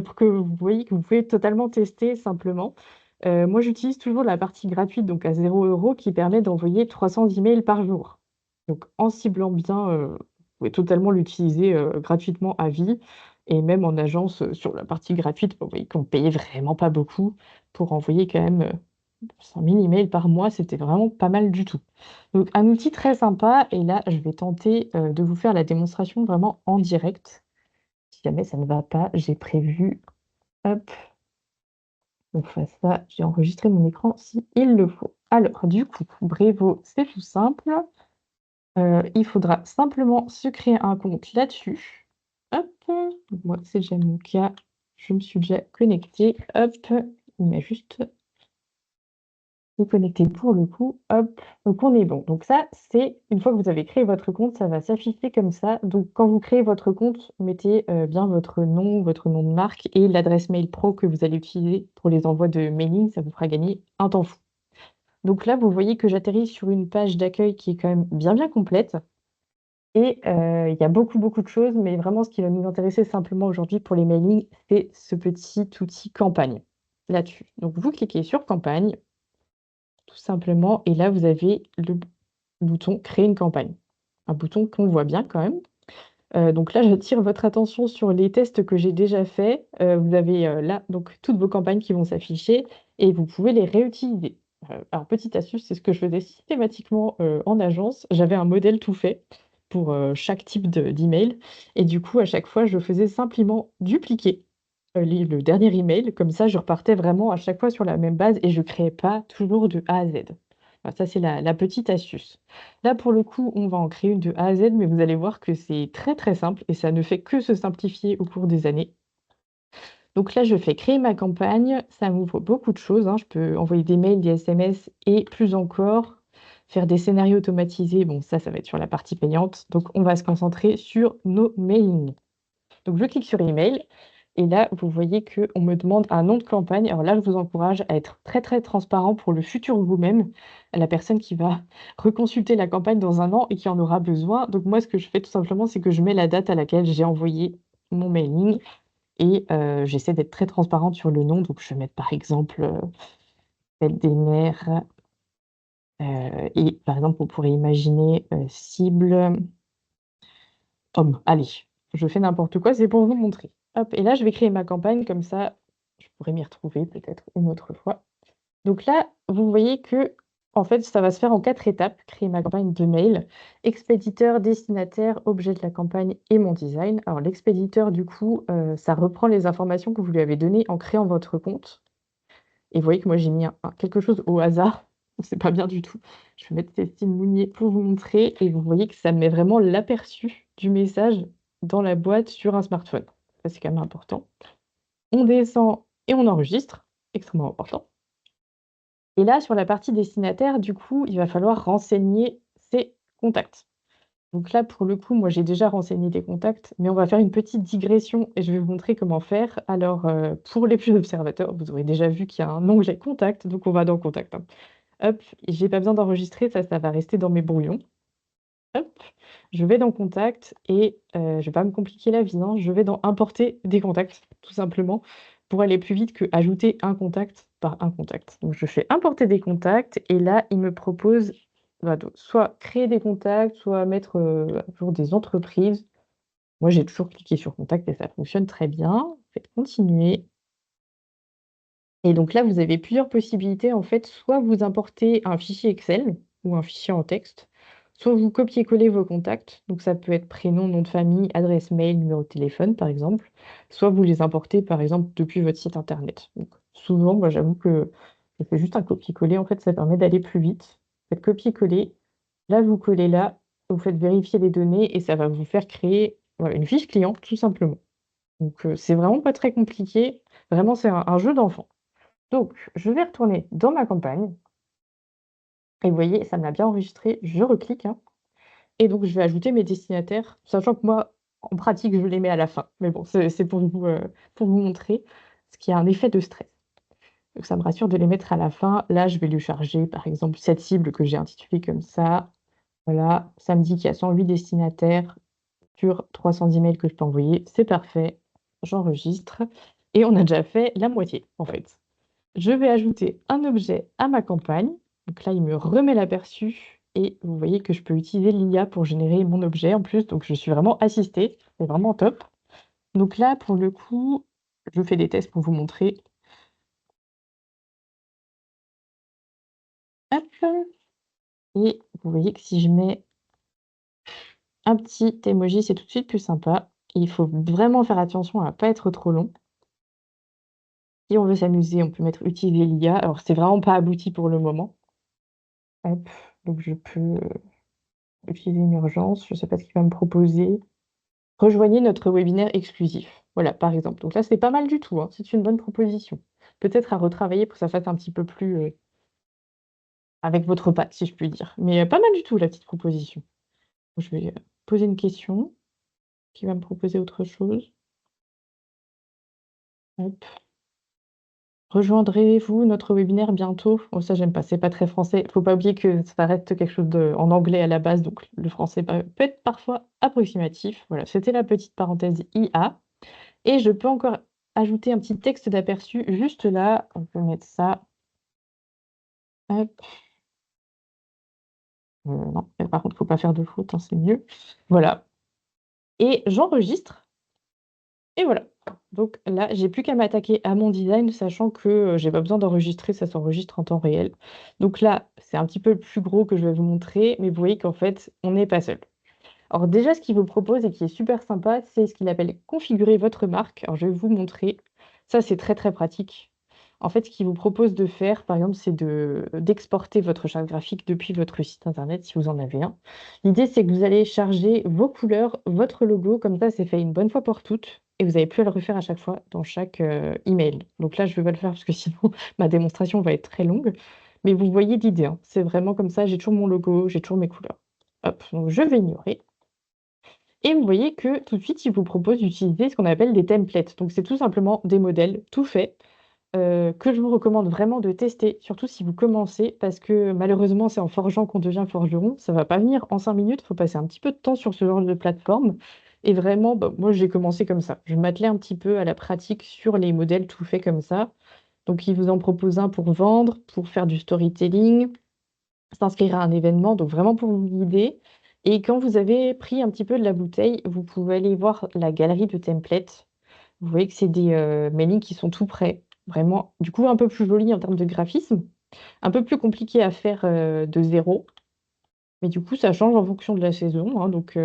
pour que vous voyez que vous pouvez totalement tester simplement. Moi, j'utilise toujours la partie gratuite, donc à 0 € qui permet d'envoyer 300 emails par jour. Donc en ciblant bien, vous pouvez totalement l'utiliser, gratuitement à vie et même en agence, sur la partie gratuite, vous voyez qu'on payait vraiment pas beaucoup pour envoyer quand même, 5 000 emails par mois, c'était vraiment pas mal du tout. Donc un outil très sympa et là, je vais tenter, de vous faire la démonstration vraiment en direct. Si jamais ça ne va pas, j'ai prévu, hop, on fasse ça, j'ai enregistré mon écran si il le faut. Alors, du coup, Brevo, c'est tout simple. Il faudra simplement se créer un compte là-dessus. Hop, donc moi, c'est déjà mon cas. Je me suis déjà connectée. Hop, il m'a juste connecté pour le coup. Hop, donc on est bon. Donc ça, c'est une fois que vous avez créé votre compte, ça va s'afficher comme ça. Donc quand vous créez votre compte, mettez bien votre nom de marque et l'adresse mail pro que vous allez utiliser pour les envois de mailing. Ça vous fera gagner un temps fou. Donc là, vous voyez que j'atterris sur une page d'accueil qui est quand même bien, bien complète et il y a beaucoup, beaucoup de choses, mais vraiment ce qui va nous intéresser simplement aujourd'hui pour les mailings, c'est ce petit outil campagne, là-dessus. Donc vous cliquez sur campagne, tout simplement et là, vous avez le bouton «Créer une campagne». Un bouton qu'on voit bien quand même. Donc là, j'attire votre attention sur les tests que j'ai déjà faits. Vous avez, là, donc toutes vos campagnes qui vont s'afficher et vous pouvez les réutiliser. Alors petite astuce, c'est ce que je faisais systématiquement, en agence. J'avais un modèle tout fait pour, chaque type d'email et du coup, à chaque fois, je faisais simplement dupliquer, les le dernier email. Comme ça, je repartais vraiment à chaque fois sur la même base et je créais pas toujours de A à Z. Voilà, ça, c'est la petite astuce. Là, pour le coup, on va en créer une de A à Z, mais vous allez voir que c'est très, très simple et ça ne fait que se simplifier au cours des années. Donc là, je fais créer ma campagne. Ça m'ouvre beaucoup de choses, hein. Je peux envoyer des mails, des SMS et plus encore, faire des scénarios automatisés. Bon, ça va être sur la partie payante. Donc, on va se concentrer sur nos mailings. Donc, je clique sur email et là, vous voyez qu'on me demande un nom de campagne. Alors là, je vous encourage à être très, très transparent pour le futur vous-même, la personne qui va reconsulter la campagne dans un an et qui en aura besoin. Donc moi, ce que je fais tout simplement, c'est que je mets la date à laquelle j'ai envoyé mon mailing et j'essaie d'être très transparente sur le nom. Donc je vais mettre par exemple, Fête des mères, et par exemple, on pourrait imaginer, cible homme. Allez, je fais n'importe quoi, c'est pour vous montrer. Hop et là, je vais créer ma campagne comme ça, je pourrais m'y retrouver peut-être une autre fois. Donc là, vous voyez que en fait, ça va se faire en 4 étapes. Créer ma campagne de mail, expéditeur, destinataire, objet de la campagne et mon design. Alors l'expéditeur, du coup, ça reprend les informations que vous lui avez données en créant votre compte et vous voyez que moi, j'ai mis quelque chose au hasard, donc c'est pas bien du tout. Je vais mettre Cécile Mounier pour vous montrer et vous voyez que ça me met vraiment l'aperçu du message dans la boîte sur un smartphone. Ça, c'est quand même important. On descend et on enregistre, extrêmement important. Et là, sur la partie destinataire, du coup, il va falloir renseigner ses contacts. Donc là, pour le coup, moi, j'ai déjà renseigné des contacts, mais on va faire une petite digression et je vais vous montrer comment faire. Alors, pour les plus observateurs, vous aurez déjà vu qu'il y a un onglet contact, donc on va dans contact, hein. Hop, j'ai pas besoin d'enregistrer, ça va rester dans mes brouillons. Hop, je vais dans contact et je vais pas me compliquer la vie, hein, je vais dans importer des contacts, tout simplement, pour aller plus vite que ajouter un contact par un contact. Donc je fais importer des contacts et là, il me propose, bah, de soit créer des contacts, soit mettre, à jour des entreprises. Moi, j'ai toujours cliqué sur contact et ça fonctionne très bien. Faites continuer et donc là, vous avez plusieurs possibilités, en fait. Soit vous importez un fichier Excel ou un fichier en texte, soit vous copiez-collez vos contacts, donc ça peut être prénom, nom de famille, adresse mail, numéro de téléphone, par exemple, soit vous les importez, par exemple, depuis votre site internet. Donc souvent, moi, j'avoue que je fais juste un copier-coller, en fait, ça permet d'aller plus vite. Faites copier-coller, là, vous collez là vous faites vérifier les données et ça va vous faire créer, voilà, une fiche client tout simplement. Donc c'est vraiment pas très compliqué. Vraiment, c'est un jeu d'enfant. Donc je vais retourner dans ma campagne et vous voyez, ça me l'a bien enregistré. Je reclique, hein, et donc je vais ajouter mes destinataires, sachant que moi, en pratique, je les mets à la fin. Mais bon, c'est pour vous montrer ce qui a un effet de stress. Donc ça me rassure de les mettre à la fin. Là, je vais lui charger, par exemple, cette cible que j'ai intitulée comme ça. Voilà, ça me dit qu'il y a 108 destinataires sur 310 mails que je peux envoyer. C'est parfait, j'enregistre et on a déjà fait la moitié, en fait. Je vais ajouter un objet à ma campagne. Donc là, il me remet l'aperçu et vous voyez que je peux utiliser l'IA pour générer mon objet en plus. Donc je suis vraiment assistée, c'est vraiment top. Donc là, pour le coup, je fais des tests pour vous montrer. Hop, et vous voyez que si je mets un petit emoji, c'est tout de suite plus sympa. Et il faut vraiment faire attention à ne pas être trop long. Si on veut s'amuser, on peut mettre utiliser l'IA. Alors, c'est vraiment pas abouti pour le moment. Hop, donc je peux utiliser une urgence. Je ne sais pas ce qu'il va me proposer. Rejoignez notre webinaire exclusif. Voilà, par exemple. Donc là, c'est pas mal du tout, hein. C'est une bonne proposition. Peut-être à retravailler pour que ça fasse un petit peu plus avec votre patte, si je puis dire. Mais pas mal du tout, la petite proposition. Je vais poser une question qui va me proposer autre chose. Hop. Rejoindrez-vous notre webinaire bientôt? Oh, ça, j'aime pas, c'est pas très français. Faut pas oublier que ça reste quelque chose en anglais à la base, donc le français peut être parfois approximatif. Voilà, c'était la petite parenthèse IA. Et je peux encore ajouter un petit texte d'aperçu juste là. On peut mettre ça. Hop. Non, par contre, faut pas faire de faute, hein, c'est mieux. Voilà. Et j'enregistre. Et voilà. Donc là, j'ai plus qu'à m'attaquer à mon design, sachant que, j'ai pas besoin d'enregistrer, ça s'enregistre en temps réel. Donc là, c'est un petit peu plus gros que je vais vous montrer, mais vous voyez qu'en fait, on n'est pas seul. Alors déjà, ce qu'il vous propose et qui est super sympa, c'est ce qu'il appelle configurer votre marque. Alors je vais vous montrer. Ça, c'est très très pratique. En fait, ce qu'il vous propose de faire, par exemple, c'est d'exporter votre charte graphique depuis votre site internet, si vous en avez un. L'idée, c'est que vous allez charger vos couleurs, votre logo, comme ça, c'est fait une bonne fois pour toutes, et vous n'avez plus à le refaire à chaque fois dans chaque email. Donc là, je ne vais pas le faire parce que sinon, ma démonstration va être très longue. Mais vous voyez l'idée, hein. C'est vraiment comme ça, j'ai toujours mon logo, j'ai toujours mes couleurs. Hop, donc je vais ignorer. Et vous voyez que tout de suite, il vous propose d'utiliser ce qu'on appelle des templates. Donc, c'est tout simplement des modèles tout faits que je vous recommande vraiment de tester, surtout si vous commencez, parce que malheureusement, c'est en forgeant qu'on devient forgeron. Ça va pas venir en 5 minutes, il faut passer un petit peu de temps sur ce genre de plateforme. Et vraiment, bah, moi, j'ai commencé comme ça. Je m'attelais un petit peu à la pratique sur les modèles tout faits comme ça. Donc, il vous en propose un pour vendre, pour faire du storytelling, s'inscrire à un événement, donc vraiment pour vous guider. Et quand vous avez pris un petit peu de la bouteille, vous pouvez aller voir la galerie de templates. Vous voyez que c'est des mailings qui sont tout prêts, vraiment, du coup, un peu plus jolis en termes de graphisme, un peu plus compliqué à faire de zéro, mais du coup, ça change en fonction de la saison, hein, donc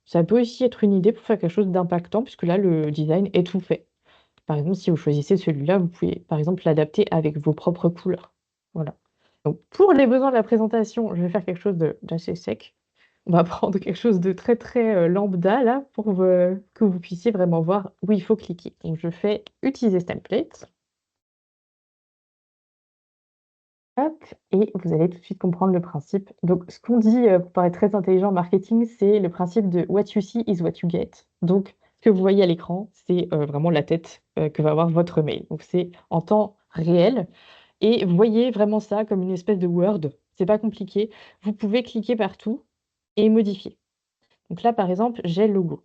ça peut aussi être une idée pour faire quelque chose d'impactant, puisque là, le design est tout fait. Par exemple, si vous choisissez celui-là, vous pouvez, par exemple, l'adapter avec vos propres couleurs. Voilà. Donc, pour les besoins de la présentation, je vais faire quelque chose d'assez sec. On va prendre quelque chose de très, très lambda, là, pour que vous puissiez vraiment voir où il faut cliquer. Donc, je fais utiliser ce template. Hop, et vous allez tout de suite comprendre le principe. Donc, ce qu'on dit pour paraître très intelligent en marketing, c'est le principe de what you see is what you get. Donc, ce que vous voyez à l'écran, c'est vraiment la tête que va avoir votre mail. Donc, c'est en temps réel. Et vous voyez vraiment ça comme une espèce de Word. C'est pas compliqué. Vous pouvez cliquer partout et modifier. Donc là, par exemple, j'ai le logo.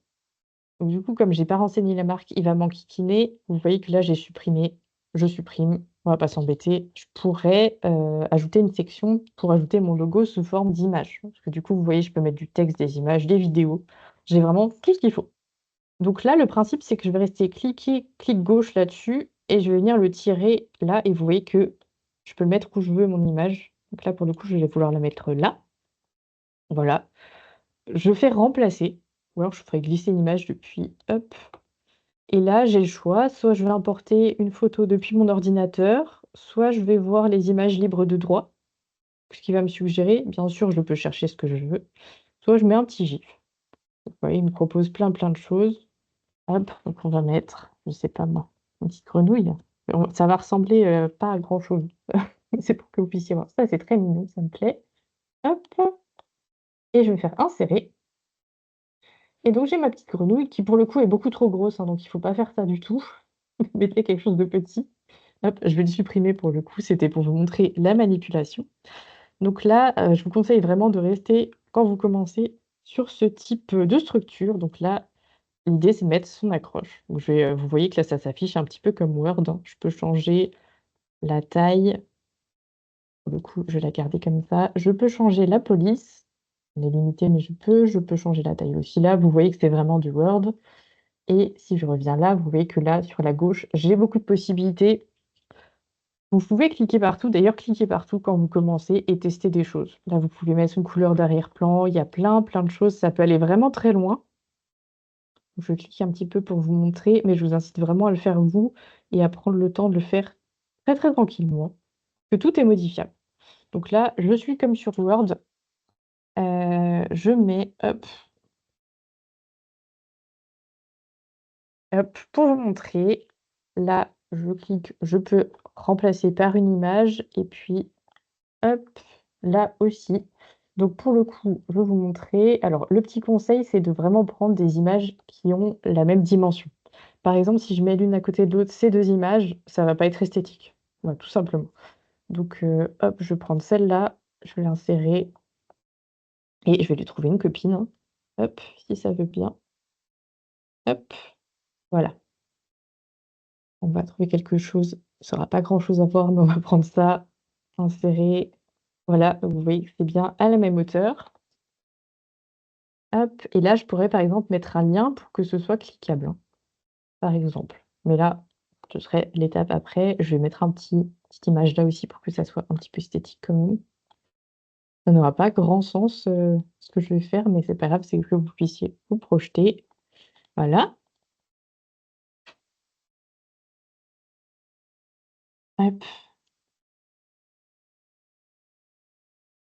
Donc du coup, comme j'ai pas renseigné la marque, il va m'enquiquiner. Vous voyez que là, j'ai supprimé. Je supprime. On va pas s'embêter. Je pourrais ajouter une section pour ajouter mon logo sous forme d'image. Parce que du coup, vous voyez, je peux mettre du texte, des images, des vidéos. J'ai vraiment tout ce qu'il faut. Donc là, le principe, c'est que je vais rester clic gauche là-dessus et je vais venir le tirer là et vous voyez que je peux le mettre où je veux, mon image. Donc là, pour le coup, je vais vouloir la mettre là. Voilà. Je fais remplacer ou alors je ferai glisser une image depuis hop et là, j'ai le choix, soit je vais importer une photo depuis mon ordinateur, soit je vais voir les images libres de droit, ce qui va me suggérer. Bien sûr, je peux chercher ce que je veux. soit je mets un petit gif. Vous voyez, il me propose plein de choses. Hop, donc on va mettre, je sais pas moi, une petite grenouille. Ça va ressembler pas à grand-chose. C'est pour que vous puissiez voir. Ça, c'est très mignon, ça me plaît. Hop, et je vais faire insérer. Et donc j'ai ma petite grenouille qui, pour le coup, est beaucoup trop grosse, hein, donc il faut pas faire ça du tout. Mettez quelque chose de petit. Hop, je vais le supprimer pour le coup, c'était pour vous montrer la manipulation. Donc là, je vous conseille vraiment de rester, quand vous commencez, sur ce type de structure. Donc là, l'idée, c'est de mettre son accroche. Donc je vais, vous voyez que là, ça s'affiche un petit peu comme Word, hein. Je peux changer la taille. Pour le coup, je vais la garder comme ça. Je peux changer la police. On est limité, mais je peux. Je peux changer la taille aussi. Là, vous voyez que c'est vraiment du Word. Et si je reviens là, vous voyez que là, sur la gauche, j'ai beaucoup de possibilités. Vous pouvez cliquer partout. D'ailleurs, cliquez partout quand vous commencez et tester des choses. Là, vous pouvez mettre une couleur d'arrière-plan. Il y a plein de choses. Ça peut aller vraiment très loin. Je clique un petit peu pour vous montrer, mais je vous incite vraiment à le faire vous et à prendre le temps de le faire très tranquillement, que tout est modifiable. Donc là, je suis comme sur Word, je mets hop, pour vous montrer, là, je clique, je peux remplacer par une image et puis hop, là aussi. Donc pour le coup, je vais vous montrer. Alors le petit conseil, c'est de vraiment prendre des images qui ont la même dimension. Par exemple, si je mets l'une à côté de l'autre, ces 2 images, ça va pas être esthétique. Voilà, tout simplement. Donc hop, je vais prendre celle-là, je vais l'insérer et je vais lui trouver une copine, hein. Hop, si ça veut bien. Hop, voilà. On va trouver quelque chose, ça aura pas grand-chose à voir, mais on va prendre ça, insérer. Voilà, vous voyez que c'est bien à la même hauteur. Hop, et là, je pourrais, par exemple, mettre un lien pour que ce soit cliquable, hein, par exemple. Mais là, ce serait l'étape après. Je vais mettre petite image là aussi pour que ça soit un petit peu esthétique quand même. Ça n'aura pas grand sens, ce que je vais faire, mais c'est pas grave, c'est que vous puissiez vous projeter. Voilà. Hop,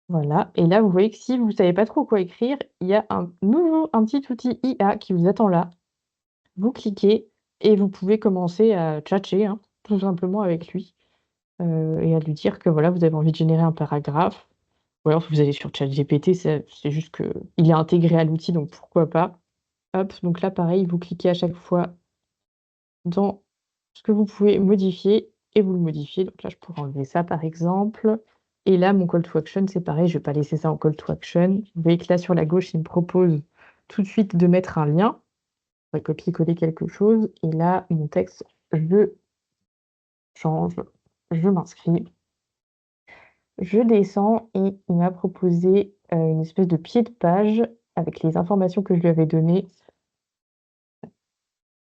voilà, et là, vous voyez que si vous savez pas trop quoi écrire, il y a un petit outil IA qui vous attend là. Vous cliquez et vous pouvez commencer à tchatcher, hein, tout simplement avec lui, et à lui dire que, voilà, vous avez envie de générer un paragraphe. Ou alors vous allez sur ChatGPT, c'est juste qu'il est intégré à l'outil, donc pourquoi pas. Hop, donc là, pareil, vous cliquez à chaque fois dans ce que vous pouvez modifier et vous le modifiez. Donc là, je pourrais enlever ça, par exemple. Et là, mon call to action, c'est pareil, je vais pas laisser ça en call to action. Vous voyez que là, sur la gauche, il me propose tout de suite de mettre un lien. On va copier-coller quelque chose. Et là, mon texte, je change, je m'inscris, je descends et il m'a proposé une espèce de pied de page avec les informations que je lui avais données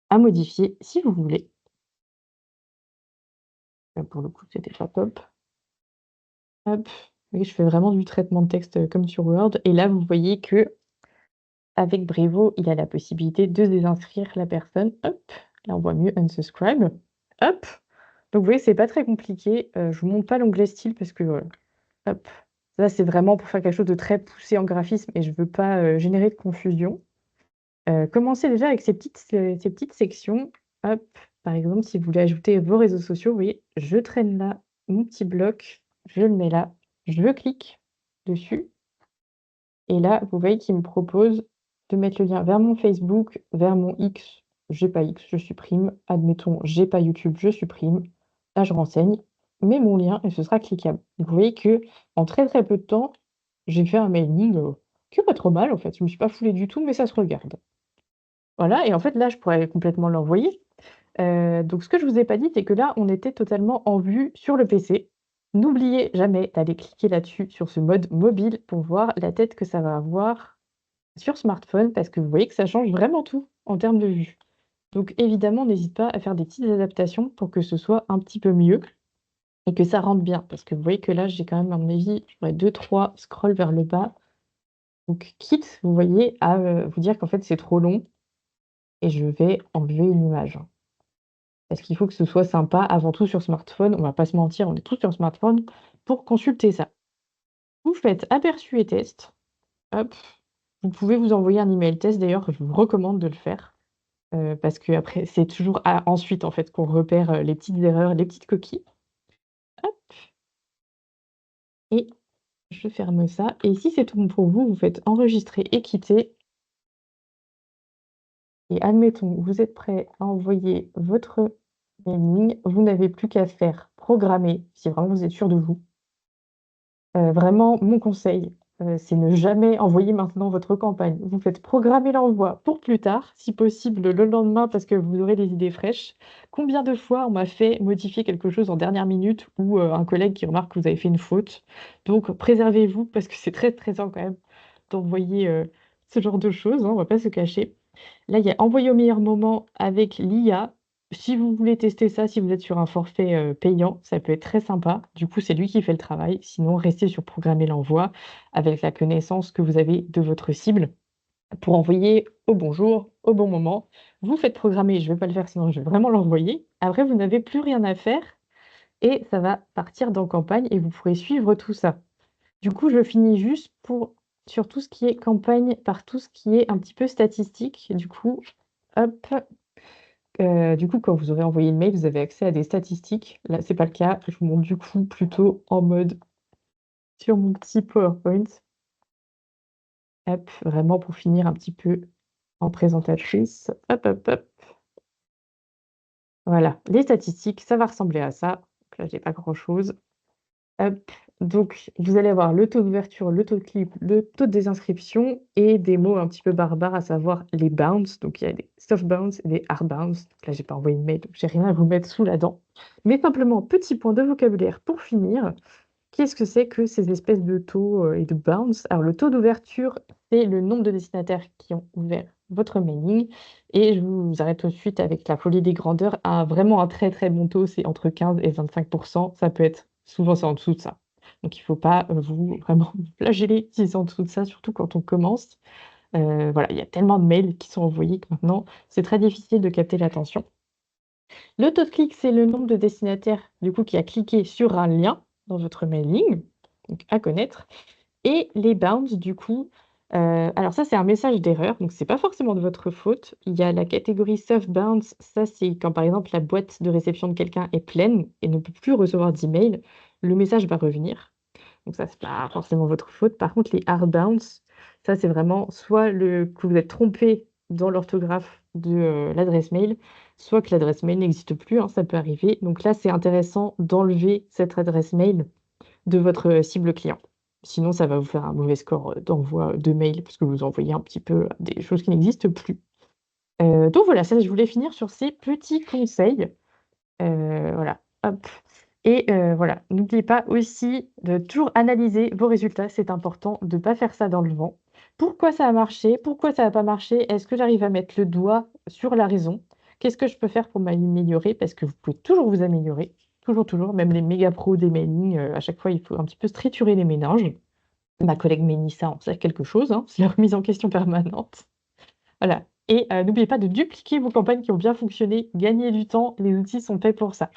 à modifier si vous voulez. Là, pour le coup, c'était pas top. Hop, oui, je fais vraiment du traitement de texte, comme sur Word et là, vous voyez que avec Brevo, il a la possibilité de désinscrire la personne. Hop, là, on voit mieux unsubscribe. Hop, donc vous voyez, c'est pas très compliqué. Je vous montre pas l'onglet style parce que, hop, ça, c'est vraiment pour faire quelque chose de très poussé en graphisme et je veux pas, générer de confusion. Commencez déjà avec ces petites sections. Hop, par exemple, si vous voulez ajouter vos réseaux sociaux, vous voyez, je traîne là mon petit bloc, je le mets là, je clique dessus et là, vous voyez qu'il me propose de mettre le lien vers mon Facebook, vers mon X. J'ai pas X, je supprime. Admettons, j'ai pas YouTube, je supprime. Là, je renseigne, mets mon lien et ce sera cliquable. Vous voyez que en très peu de temps, j'ai fait un mailing, qui est pas trop mal en fait. Je me suis pas foulée du tout, mais ça se regarde. Voilà et en fait, là, je pourrais complètement l'envoyer. Donc ce que je vous ai pas dit, c'est que là, on était totalement en vue sur le PC. N'oubliez jamais d'aller cliquer là-dessus, sur ce mode mobile, pour voir la tête que ça va avoir sur smartphone, parce que vous voyez que ça change vraiment tout en termes de vue. Donc évidemment, n'hésite pas à faire des petites adaptations pour que ce soit un petit peu mieux et que ça rentre bien. Parce que vous voyez que là, j'ai quand même, à mon avis, j'aurais 2-3 scrolls vers le bas. Donc quitte, vous voyez, à, vous dire qu'en fait, c'est trop long et je vais enlever une image. Parce qu'il faut que ce soit sympa avant tout sur smartphone, on va pas se mentir, on est tous sur smartphone pour consulter ça. Vous faites aperçu et test, hop, Vous pouvez vous envoyer un email test d'ailleurs, je vous recommande de le faire, parce qu'après c'est toujours ensuite en fait qu'on repère, les petites erreurs, les petites coquilles. Hop et je ferme ça et si c'est tout bon pour vous, vous faites enregistrer et quitter et admettons, vous êtes prêt à envoyer votre mailing, vous n'avez plus qu'à faire programmer, si vraiment vous êtes sûr de vous. Vraiment mon conseil, c'est ne jamais envoyer maintenant votre campagne. Vous faites programmer l'envoi pour plus tard, si possible le lendemain parce que vous aurez des idées fraîches. Combien de fois on m'a fait modifier quelque chose en dernière minute ou, un collègue qui remarque que vous avez fait une faute? Donc préservez-vous parce que c'est très stressant quand même d'envoyer, ce genre de choses, hein, on va pas se cacher. Là, il y a envoyer au meilleur moment avec l'IA. Si vous voulez tester ça, si vous êtes sur un forfait, payant, ça peut être très sympa. Du coup, c'est lui qui fait le travail. Sinon, restez sur programmer l'envoi avec la connaissance que vous avez de votre cible pour envoyer au bon jour, au bon moment. Vous faites programmer, je ne vais pas le faire sinon je vais vraiment l'envoyer. Après, vous n'avez plus rien à faire et ça va partir dans campagne et vous pourrez suivre tout ça. Du coup, je finis juste sur tout ce qui est campagne par tout ce qui est un petit peu statistique. Du coup, hop, quand vous aurez envoyé le mail, vous avez accès à des statistiques. Là, c'est pas le cas. Je vous montre du coup plutôt en mode sur mon petit PowerPoint. Hop, vraiment pour finir un petit peu en présentatrice. Hop, hop, hop. Voilà, les statistiques, ça va ressembler à ça. Donc là, j'ai pas grand-chose. Hop, donc vous allez avoir le taux d'ouverture, le taux de clic, le taux de désinscription et des mots un petit peu barbares, à savoir les bounce. Donc il y a des soft bounce et des hard bounce. Donc là, j'ai pas envoyé de mail, donc j'ai rien à vous mettre sous la dent. Mais simplement, petit point de vocabulaire pour finir. Qu'est-ce que c'est que ces espèces de taux, et de bounce? Alors le taux d'ouverture, c'est le nombre de destinataires qui ont ouvert votre mailing et je vous arrête tout de suite avec la folie des grandeurs. Vraiment un très, très bon taux, c'est entre 15 et 25. Ça peut être souvent, c'est en dessous de ça. Donc il ne faut pas, vous vraiment vous flageller si c'est en dessous de ça, surtout quand on commence. Voilà, il y a tellement de mails qui sont envoyés que maintenant, c'est très difficile de capter l'attention. Le taux de clic, c'est le nombre de destinataires, du coup, qui a cliqué sur un lien dans votre mailing, donc à connaître. Et les bounce, du coup, alors ça, c'est un message d'erreur, donc c'est pas forcément de votre faute. Il y a la catégorie soft bounce, ça, c'est quand, par exemple, la boîte de réception de quelqu'un est pleine et ne peut plus recevoir d'email, le message va revenir. Donc ça, c'est pas forcément votre faute. Par contre, les hard bounce, ça, c'est vraiment soit que vous êtes trompé dans l'orthographe de, l'adresse mail, soit que l'adresse mail n'existe plus, hein, ça peut arriver. Donc là, c'est intéressant d'enlever cette adresse mail de votre, cible client. Sinon, ça va vous faire un mauvais score, d'envoi de mail parce que vous envoyez un petit peu des choses qui n'existent plus. Donc voilà, ça, je voulais finir sur ces petits conseils. Voilà, hop et voilà, n'oubliez pas aussi de toujours analyser vos résultats, c'est important de ne pas faire ça dans le vent. Pourquoi ça a marché? Pourquoi ça n'a pas marché? Est-ce que j'arrive à mettre le doigt sur la raison? Qu'est-ce que je peux faire pour m'améliorer? Parce que vous pouvez toujours vous améliorer, toujours, toujours, même les méga pros des mailings, à chaque fois, il faut un petit peu triturer les méninges. Ma collègue Mélissa en sait quelque chose, hein, c'est la remise en question permanente. Voilà et n'oubliez pas de dupliquer vos campagnes qui ont bien fonctionné, gagnez du temps, les outils sont faits pour ça.